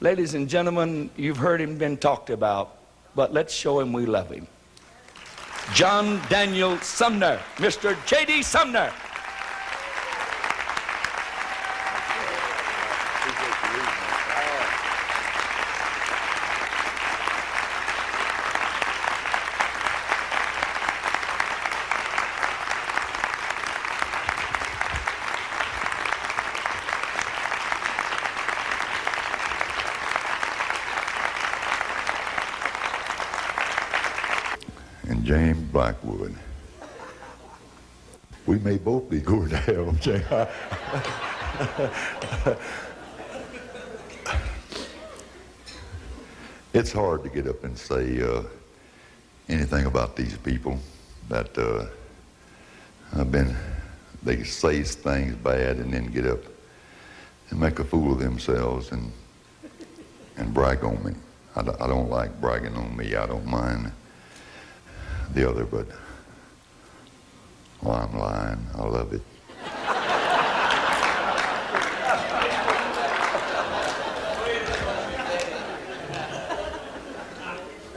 Ladies and gentlemen, you've heard him been talked about, but let's show him we love him. John Daniel Sumner, Mr. JD Sumner. And James Blackwood. We may both be going to hell, James. It's hard to get up and say anything about these people that they say things bad and then get up and make a fool of themselves and brag on me. I don't like bragging on me. I don't mind the other, but well, I'm lying. I love it.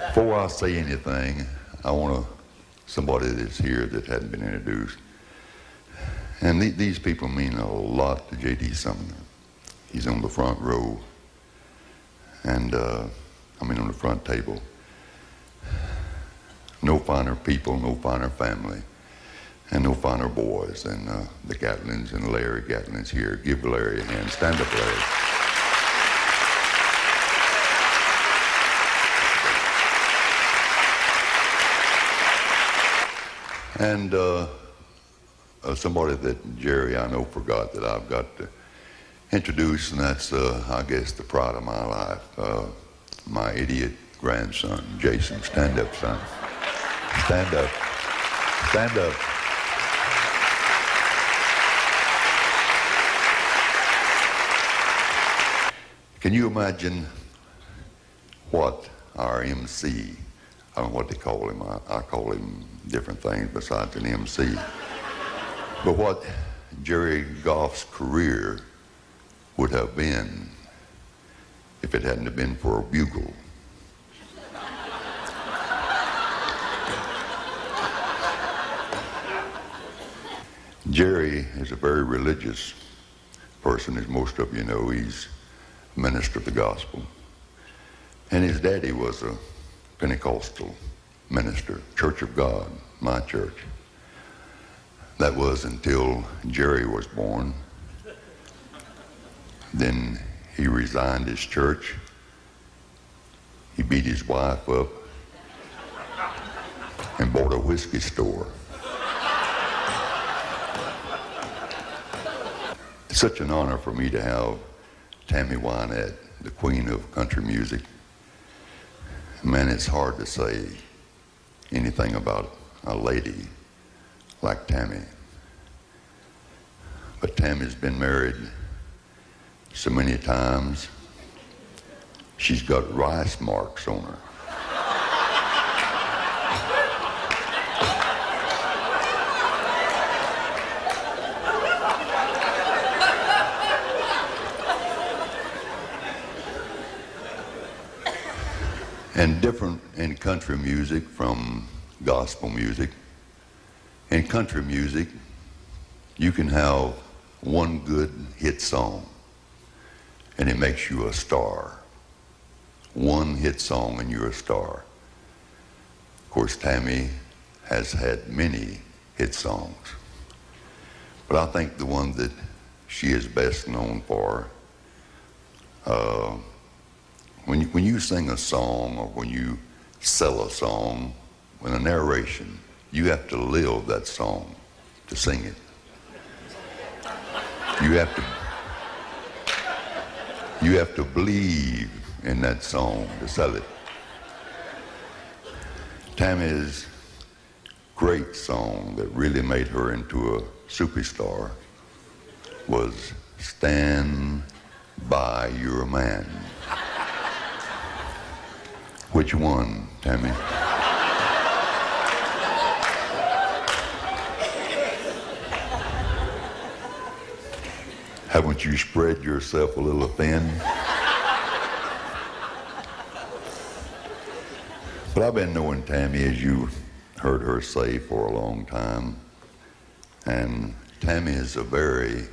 Before I say anything, I want somebody that's here that hadn't been introduced. And these people mean a lot to JD Sumner. He's on the front row, and on the front table. No finer people, no finer family, and no finer boys than the Gatlins and Larry Gatlin's here. Give Larry a hand. Stand up, Larry. And somebody that Jerry, I know, forgot that I've got to introduce, and that's, I guess, the pride of my life, my idiot grandson, Jason. Stand up, son. Stand up. Stand up. Can you imagine what our MC, I don't know what they call him, I call him different things besides an MC, but what Jerry Goff's career would have been if it hadn't have been for a bugle. Jerry is a very religious person, as most of you know. He's a minister of the gospel. And his daddy was a Pentecostal minister, Church of God, my church. That was until Jerry was born. Then he resigned his church. He beat his wife up and bought a whiskey store. It's such an honor for me to have Tammy Wynette, the queen of country music. Man, it's hard to say anything about a lady like Tammy. But Tammy's been married so many times, she's got rice marks on her. And different in country music from gospel music. In country music, you can have one good hit song and it makes you a star. One hit song and you're a star. Of course, Tammy has had many hit songs, but I think the one that she is best known for, when you sing a song or when you sell a song, with a narration, you have to live that song to sing it. You have to believe in that song to sell it. Tammy's great song that really made her into a superstar was Stand By Your Man. Which one, Tammy? Haven't you spread yourself a little thin? But I've been knowing Tammy, as you heard her say, for a long time. And Tammy is a very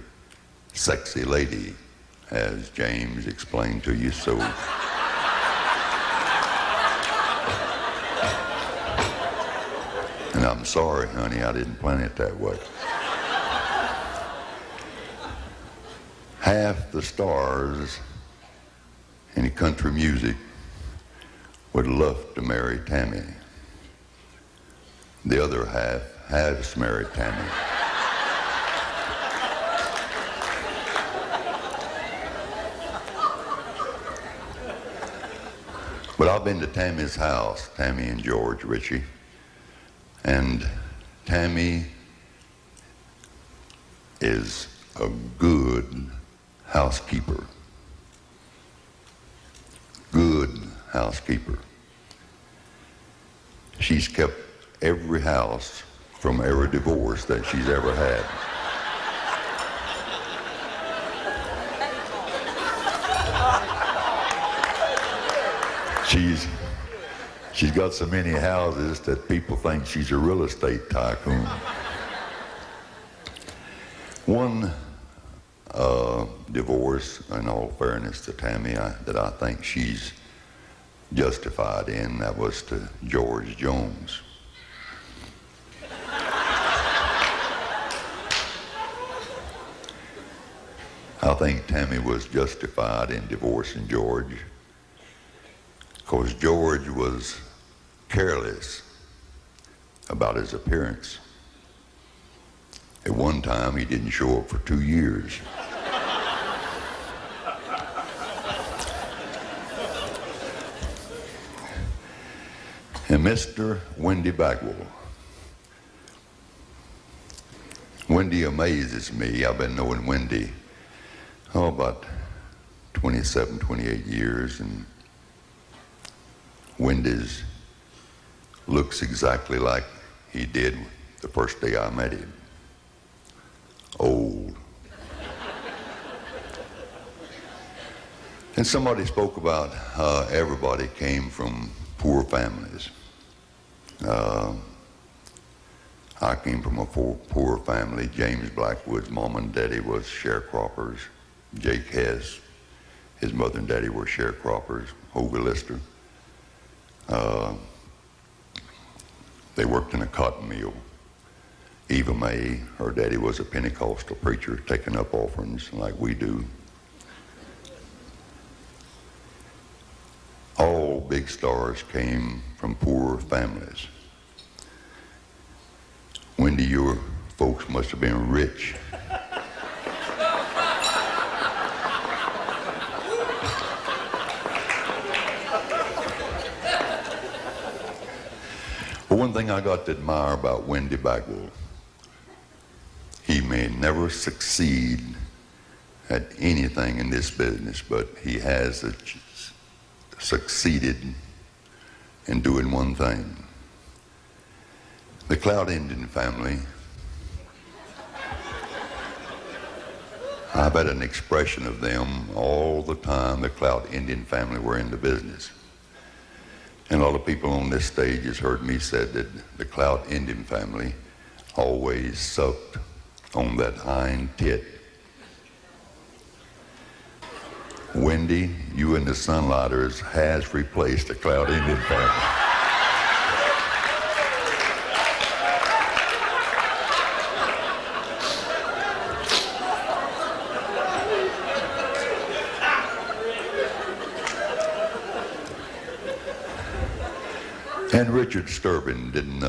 sexy lady, as James explained to you so. And I'm sorry, honey, I didn't plan it that way. Half the stars in country music would love to marry Tammy. The other half has married Tammy. But I've been to Tammy's house, Tammy and George Ritchie, and Tammy is a good housekeeper. Good housekeeper. She's kept every house from every divorce that she's ever had. She's got so many houses that people think she's a real estate tycoon. One divorce, in all fairness to Tammy, that I think she's justified in, that was to George Jones. I think Tammy was justified in divorcing George because George was careless about his appearance. At one time, he didn't show up for 2 years. And Mr. Wendy Bagwell. Wendy amazes me. I've been knowing Wendy, about 27, 28 years, and Wendy's looks exactly like he did the first day I met him. Old. And somebody spoke about how everybody came from poor families. I came from a poor family. James Blackwood's mom and daddy was sharecroppers. Jake Hess, his mother and daddy were sharecroppers. Hoga Lister. They worked in a cotton mill. Eva Mae, her daddy was a Pentecostal preacher taking up offerings like we do. All big stars came from poor families. Wendy, your folks must have been rich. But one thing I got to admire about Wendy Bagwell, he may never succeed at anything in this business, but he has succeeded in doing one thing. The Cloud Indian family, I've had an expression of them all the time. The Cloud Indian family were in the business. And a lot of people on this stage has heard me say that the Cloud Indian family always sucked on that hind tit. Wendy, you and the Sunlighters has replaced the Cloud Indian family. And Richard Sturban didn't